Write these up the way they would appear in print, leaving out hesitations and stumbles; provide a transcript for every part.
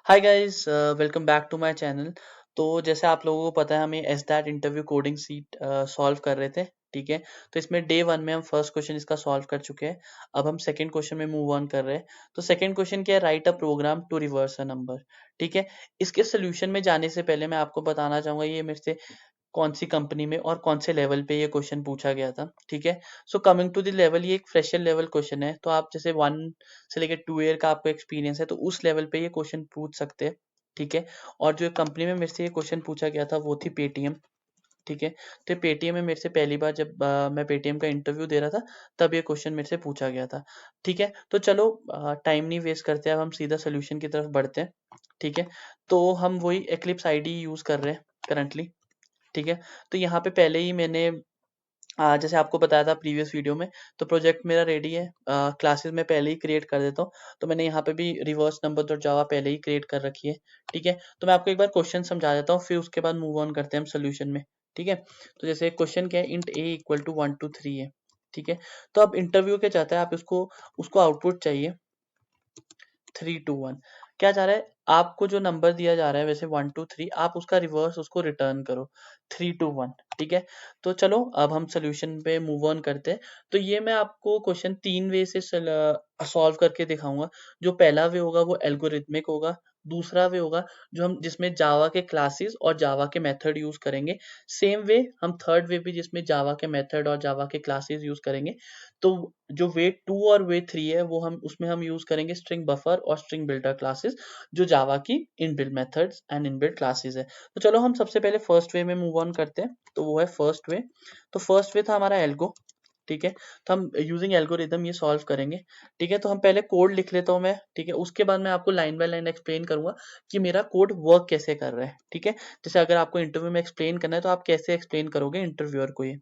Hi guys, welcome back to my channel. तो जैसे आप लोगों को पता है हम ये SDET interview coding sheet solve कर रहे थे। ठीक है। तो इसमें डे वन में हम फर्स्ट क्वेश्चन इसका सॉल्व कर चुके हैं। अब हम सेकंड क्वेश्चन में मूव ऑन कर रहे हैं। तो सेकंड क्वेश्चन क्या है, write a program to reverse a number. ठीक है। इसके सोल्यूशन में जाने से पहले मैं आपको बताना चाहूंगा ये मेरे से कौन सी कंपनी में और कौन से लेवल पे ये क्वेश्चन पूछा गया था। ठीक है। So coming to the level, ये एक फ्रेशर लेवल क्वेश्चन है। तो आप जैसे 1 से लेकर 2 ईयर का आपको एक्सपीरियंस है तो उस लेवल पे ये क्वेश्चन पूछ सकते हैं। ठीक है। और जो कंपनी में मेरे से ये क्वेश्चन पूछा गया था वो थी पेटीएम। ठीक है। तो पेटीएम में मेरे से पहली बार जब मैं पेटीएम का इंटरव्यू दे रहा था तब ये क्वेश्चन मेरे से पूछा गया था। ठीक है। तो चलो टाइम नहीं वेस्ट करते, अब हम सीधा सोल्यूशन की तरफ बढ़ते हैं। ठीक है। तो हम वही एक्लिप्स आईडी यूज कर रहे हैं करंटली। ठीक है। तो यहाँ पे पहले ही मैंने जैसे आपको बताया था प्रीवियस वीडियो में, तो प्रोजेक्ट मेरा रेडी है। क्लासेस में पहले ही क्रिएट कर देता हूँ। तो मैंने यहाँ पे भी रिवर्स नंबर डॉट जावा पहले ही क्रिएट कर रखी है। ठीक है। तो मैं आपको एक बार क्वेश्चन समझा देता हूँ, फिर उसके बाद मूव ऑन करते हैं हम सोल्यूशन में। ठीक है। तो जैसे क्वेश्चन क्या है, इंट ए इक्वल टू 1 2 3 है। ठीक है। तो अब इंटरव्यू क्या चाहता है, आप उसको उसको आउटपुट चाहिए 3 2 1। क्या चाह रहा है, आपको जो नंबर दिया जा रहा है वैसे 1 2 3, आप उसका रिवर्स उसको रिटर्न करो 3 2 1। ठीक है। तो चलो अब हम सोल्यूशन पे मूव ऑन करते हैं। तो ये मैं आपको क्वेश्चन 3 वे से सॉल्व करके दिखाऊंगा। जो पहला वे होगा वो एल्गोरिथमिक होगा। दूसरा वे होगा जो हम जिसमें जावा के क्लासेस और जावा के मेथड यूज करेंगे। सेम वे हम थर्ड वे भी जिसमें जावा के मेथड और जावा के क्लासेस यूज करेंगे। तो जो वे 2 और वे 3 है वो हम उसमें हम यूज करेंगे स्ट्रिंग बफर और स्ट्रिंग बिल्डर क्लासेस, जो जावा की inbuilt methods and inbuilt classes है। तो चलो हम सबसे पहले फर्स्ट वे में मूव ऑन करते हैं। तो वो है फर्स्ट वे। तो फर्स्ट वे था हमारा एल्गो। ठीक है। तो हम यूजिंग एल्गोरिदम ये सॉल्व करेंगे। ठीक है। तो हम पहले कोड लिख लेता हूँ मैं। ठीक है। उसके बाद मैं आपको लाइन बाय लाइन एक्सप्लेन करूंगा कि मेरा कोड वर्क कैसे कर रहा है। ठीक है। जैसे अगर आपको इंटरव्यू में एक्सप्लेन करना है तो आप कैसे एक्सप्लेन करोगे इंटरव्यूअर को ये।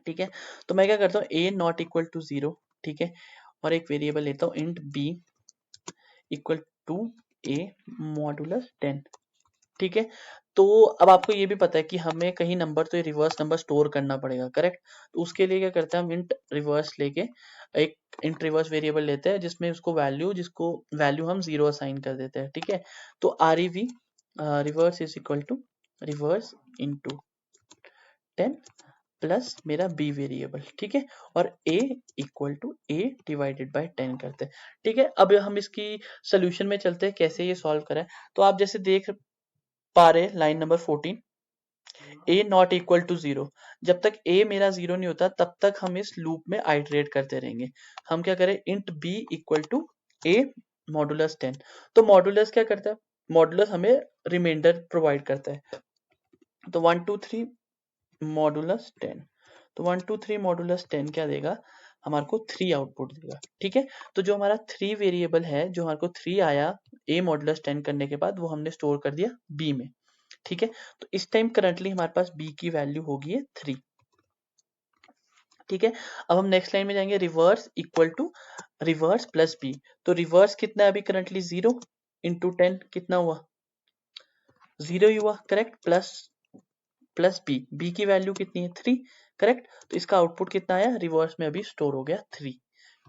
ठीक है। तो मैं क्या करता हूँ, ए नॉट इक्वल टू 0। ठीक है। और एक वेरिएबल लेता हूँ int b equal to a modulus 10। ठीक है। तो अब आपको ये भी पता है कि हमें कहीं नंबर तो रिवर्स नंबर स्टोर करना पड़ेगा, करेक्ट। तो उसके लिए क्या करते हैं, हम इंट रिवर्स लेके एक इंट रिवर्स वेरिएबल लेते हैं जिसमें उसको जिसको वैल्यू हम 0 असाइन कर देते हैं। ठीक है। तो R E V reverse is equal to reverse into 10 plus मेरा बी वेरिएबल। ठीक है। और a equal to a divided by 10 करते हैं। ठीक है। अब हम इसकी सोल्यूशन में चलते हैं कैसे ये सॉल्व करें। तो आप जैसे देख पा रहे line number 14, a not equal to 0। जब तक a मेरा 0 नहीं होता तब तक हम इस लूप में आइटरेट करते रहेंगे। हम क्या करें, int b equal to a modulus 10। तो मॉडुलस क्या करता है, मॉडुलस हमें रिमाइंडर प्रोवाइड करता है। तो 1 2 3 मॉडुलस 10। तो 1 2 3 मॉडुलस 10 क्या देगा, हमारे को 3 आउटपुट देगा। ठीक है। तो जो हमारा 3 वेरिएबल है, जो हमारे को 3 आया a मॉडुलस 10 करने के बाद, वो हमने स्टोर कर दिया b में। ठीक है। तो इस टाइम करंटली हमारे पास b की वैल्यू होगी है 3। ठीक है। अब हम नेक्स्ट लाइन में जाएंगे, reverse equal to reverse plus b। तो रिवर्स कितना है अभी करंटली 0 इंटू 10 कितना हुआ, 0 ही हुआ, करेक्ट। प्लस प्लस बी की वैल्यू कितनी है 3, करेक्ट। तो इसका आउटपुट कितना आया, रिवर्स में अभी स्टोर हो गया 3।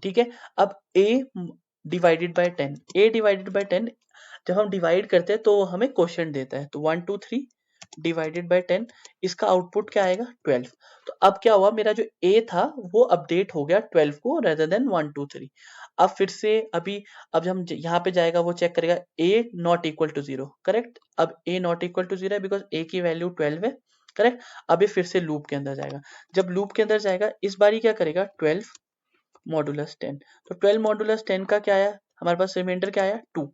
ठीक है। अब a divided by 10, a divided by 10 जब हम डिवाइड करते हैं तो हमें क्वोशिएंट देता है। तो 1 2 3 डिवाइडेड बाय 10, इसका आउटपुट क्या आएगा 12। तो अब क्या हुआ, मेरा जो a था वो अपडेट हो गया 12 को रेदर देन 1 2 3। अब फिर से अभी अब हम यहाँ पे जाएगा, वो चेक करेगा a not equal to 0, correct. अब a नॉट इक्वल टू 0 है बिकॉज a की वैल्यू 12 है, करेक्ट। अब ये फिर से लूप के अंदर जाएगा। जब लूप के अंदर जाएगा इस बारी क्या करेगा, 12 मॉडुलस 10। तो 12 मॉडुलस 10 का क्या आया, हमारे पास रिमाइंडर क्या आया 2,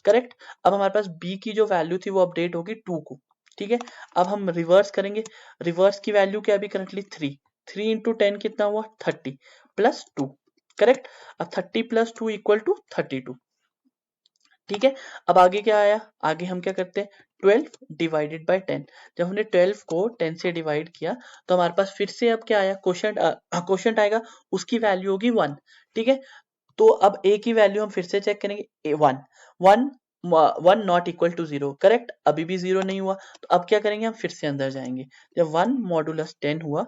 करेक्ट। अब हमारे पास b की जो वैल्यू थी वो अपडेट होगी 2 को। ठीक है। अब हम रिवर्स करेंगे, रिवर्स की वैल्यू क्या अभी करंटली 3, 3 इंटू 10 कितना हुआ 30 प्लस 2, करेक्ट। अब 30 प्लस 2 इक्वल टू 32। ठीक है। अब आगे क्या आया, आगे हम क्या करते हैं, 12 डिवाइडेड बाय 10। जब हमने 12 को 10 से डिवाइड किया तो हमारे पास फिर से अब क्या आया, क्वोशिएंट आएगा, उसकी वैल्यू होगी 1। ठीक है। तो अब a की वैल्यू हम फिर से चेक करेंगे, 1 1 1 नॉट इक्वल टू 0, करेक्ट। अभी भी 0 नहीं हुआ, तो अब क्या करेंगे, हम फिर से अंदर जाएंगे। जब 1 मॉडुलस 10 हुआ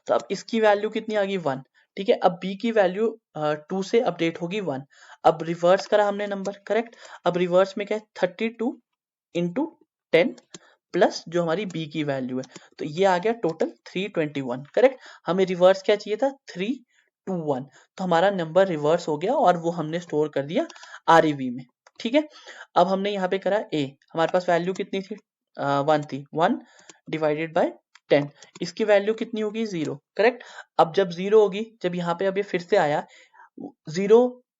तो अब इसकी वैल्यू कितनी आ गई 1। ठीक है। अब b की वैल्यू 2 से अपडेट होगी 1। अब रिवर्स करा हमने नंबर, करेक्ट। अब रिवर्स में क्या है, 32 इंटू 10 प्लस जो हमारी b की वैल्यू है, तो ये आ गया टोटल 321, करेक्ट। हमें रिवर्स क्या चाहिए था, 321, तो हमारा नंबर रिवर्स हो गया और वो हमने स्टोर कर दिया REV में, ठीक है। अब हमने यहाँ पे करा a, हमारे पास वैल्यू कितनी थी, 1 थी, 1 डिवाइडेड बाय 10, इसकी वैल्यू कितनी होगी, 0, करेक्ट। अब जब 0 होगी, जब यहाँ पे अब ये फिर से आया 0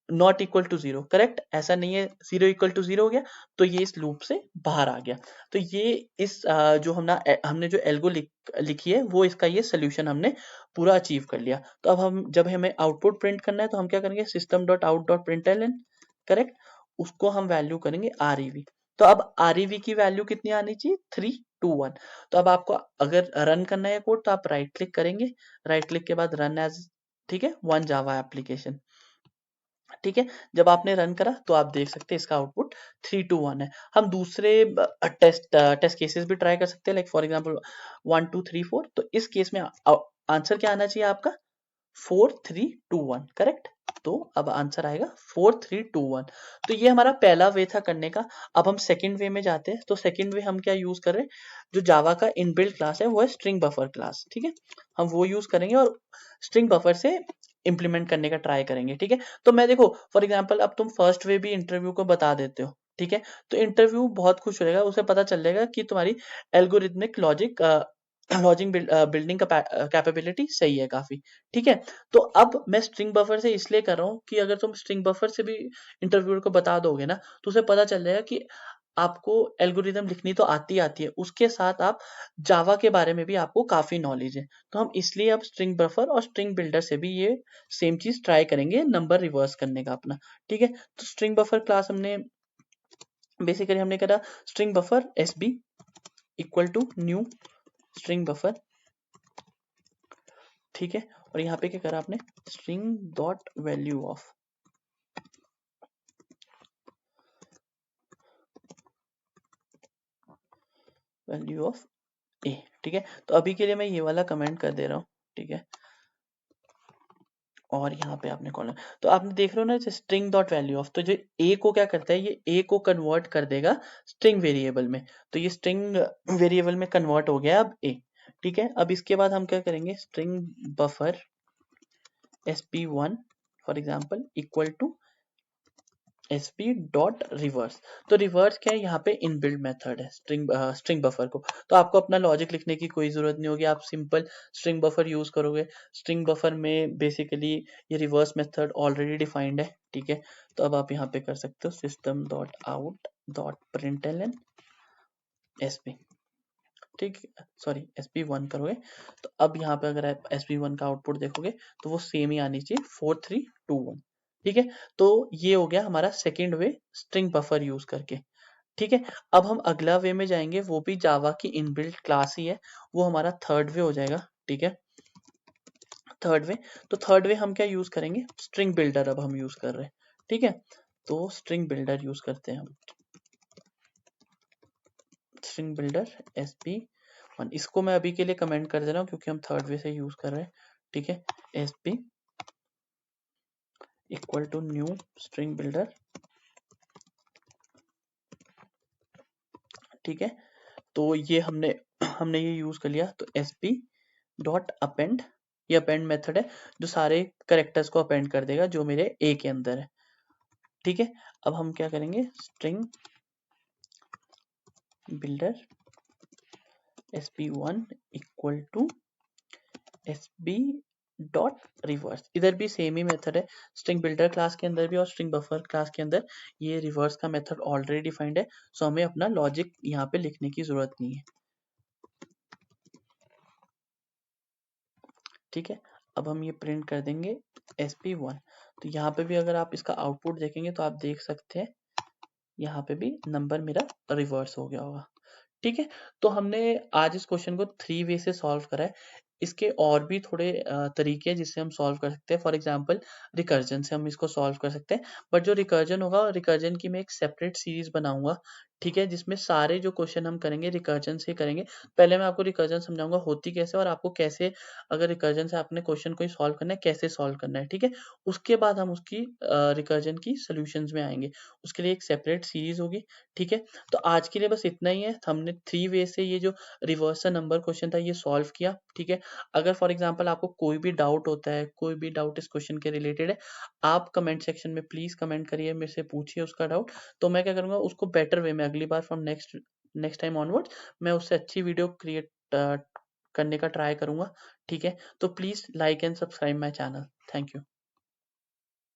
नॉट इक्वल टू 0, करेक्ट, ऐसा नहीं है 0 इक्वल टू 0 हो गया, तो ये इस लूप से बाहर आ गया। तो ये इस जो हमने जो एल्गो लिखी है वो इसका ये सोल्यूशन हमने पूरा अचीव कर लिया। तो अब हम जब हमें आउटपुट प्रिंट करना है तो हम क्या करेंगे, system dot out dot println, correct, उसको हम वैल्यू करेंगे REV। तो अब REV की वैल्यू कितनी आनी चाहिए, 321। तो अब आपको अगर रन करना है कोड तो आप राइट क्लिक करेंगे, राइट क्लिक के बाद रन एज, ठीक है, वन जावा एप्लीकेशन, ठीक है। जब आपने रन करा तो आप देख सकते हैं इसका आउटपुट 321 है। हम दूसरे टेस्ट केसेस भी ट्राई कर सकते हैं, लाइक फॉर एग्जांपल 1 2 3 4, तो इस केस में आंसर क्या आना चाहिए आपका, 4321, करेक्ट। तो अब आंसर आएगा 4321। तो ये हमारा पहला वे था करने का। अब हम सेकंड वे में जाते हैं। तो सेकंड वे हम क्या यूज कर रहे हैं, जो जावा का इनबिल्ट क्लास है वो है स्ट्रिंग बफर क्लास, ठीक है। हम वो यूज करेंगे और स्ट्रिंग बफर से इंप्लीमेंट करने का ट्राई करेंगे, ठीक है। तो मैं देखो फॉर एग्जांपल अब तुम फर्स्ट वे भी इंटरव्यू को बता देते हो, ठीक है, तो इंटरव्यू बहुत खुश हो जाएगा, उसे पता चल जाएगा कि तुम्हारी एल्गोरिथमिक लॉजिक बिल्डिंग कैपेबिलिटी सही है काफी, ठीक है। तो अब मैं स्ट्रिंग बफर से इसलिए कर रहा हूँ कि अगर तुम स्ट्रिंग बफर से भी इंटरव्यूअर को बता दोगे ना, तो उसे पता चल जाएगा कि आपको एल्गोरिदम लिखनी तो आती है, उसके साथ आप जावा के बारे में भी आपको काफी नॉलेज है। तो हम इसलिए अब स्ट्रिंग बफर और स्ट्रिंग बिल्डर से भी ये सेम चीज ट्राई करेंगे, नंबर रिवर्स करने का अपना, ठीक है। तो स्ट्रिंग बफर क्लास हमने बेसिकली हमने करा string buffer SB equal to new string buffer, ठीक है। और यहाँ पे क्या करा आपने, string dot value of a, ठीक है। तो अभी के लिए मैं ये वाला कमेंट कर दे रहा हूँ, ठीक है। और यहाँ पे आपने कॉलम, तो आपने देख रहे हो ना स्ट्रिंग डॉट वैल्यू ऑफ, तो जो ए को क्या करता है, ये ए को कन्वर्ट कर देगा स्ट्रिंग वेरिएबल में, तो ये स्ट्रिंग वेरिएबल में कन्वर्ट हो गया अब ए, ठीक है। अब इसके बाद हम क्या करेंगे, string buffer SP1 for example equal to SP dot reverse. तो रिवर्स क्या है, यहाँ पे इनबिल्ट मेथड है स्ट्रिंग बफर को, तो आपको अपना लॉजिक लिखने की कोई जरूरत नहीं होगी, आप सिंपल स्ट्रिंग बफर यूज करोगे। स्ट्रिंग बफर में बेसिकली ये रिवर्स मेथड ऑलरेडी डिफाइंड है, ठीक है। तो अब आप यहाँ पे कर सकते हो system dot out dot println SP, ठीक है, सॉरी SP1 करोगे। तो अब यहाँ पे अगर आप SP1 का आउटपुट देखोगे तो वो सेम ही आनी चाहिए 4321, ठीक है। तो ये हो गया हमारा second way string buffer use करके, ठीक है। अब हम अगला वे में जाएंगे, वो भी जावा की इनबिल्ट क्लास ही है, वो हमारा थर्ड वे हो जाएगा, ठीक है। थर्ड वे, तो थर्ड वे हम क्या यूज करेंगे, स्ट्रिंग बिल्डर अब हम यूज कर रहे हैं, ठीक है। तो स्ट्रिंग बिल्डर यूज करते हैं हम, स्ट्रिंग बिल्डर SP1, इसको मैं अभी के लिए कमेंट कर दे रहा हूँ क्योंकि हम थर्ड वे से यूज कर रहे हैं, ठीक है। SP equal to new string builder, ठीक है। तो ये हमने हमने ये यूज कर लिया, तो SP डॉट अपेंड, ये अपेंड मेथड है जो सारे करेक्टर्स को अपेंड कर देगा जो मेरे ए के अंदर है, ठीक है। अब हम क्या करेंगे, string builder SP1 equal to SB dot reverse, इधर भी सेम ही मेथड है, स्ट्रिंग बिल्डर क्लास के अंदर भी और स्ट्रिंग बफर क्लास के अंदर ये रिवर्स का मेथड ऑलरेडी डिफाइंड है, सो हमें अपना लॉजिक यहाँ पे लिखने की जरूरत नहीं है, ठीक है। अब हम ये प्रिंट कर देंगे SP1। तो यहाँ पे भी अगर आप इसका आउटपुट देखेंगे तो आप देख सकते हैं यहाँ पे भी नंबर मेरा रिवर्स हो गया होगा, ठीक है। तो हमने आज इस क्वेश्चन को 3 वे से सॉल्व करा है। इसके और भी थोड़े तरीके हैं जिससे हम सॉल्व कर सकते हैं, फॉर एग्जांपल रिकर्जन से हम इसको सॉल्व कर सकते हैं, बट जो रिकर्जन होगा, रिकर्जन की मैं एक सेपरेट सीरीज बनाऊंगा, ठीक है, जिसमें सारे जो क्वेश्चन हम करेंगे रिकर्जन से करेंगे। पहले मैं आपको रिकर्जन समझाऊँगा होती कैसे और आपको कैसे अगर रिकर्जन से आपने क्वेश्चन कोई सॉल्व करना है, कैसे सॉल्व करना है, ठीक है? उसके बाद हम उसकी रिकर्जन की सॉल्यूशंस में आएँगे। उसके लिए एक सेपरेट सीरीज़ होगी, ठीक है? तो आज के लिए बस इतना ही है। हमने 3 वे से ये जो रिवर्स द नंबर क्वेश्चन था ये सॉल्व किया, ठीक है? अगर फॉर एग्ज़ाम्पल आपको कोई भी डाउट होता है, कोई भी डाउट इस क्वेश्चन के रिलेटेड है, आप कमेंट सेक्शन में प्लीज़ कमेंट करिए, मेरे से पूछिए उसका डाउट। तो मैं क्या करूँगा उसको बेटर वे में अगली बार from next next time onwards मैं उससे अच्छी वीडियो क्रिएट करने का ट्राई करूँगा, ठीक है? तो please like and subscribe my channel. Thank you.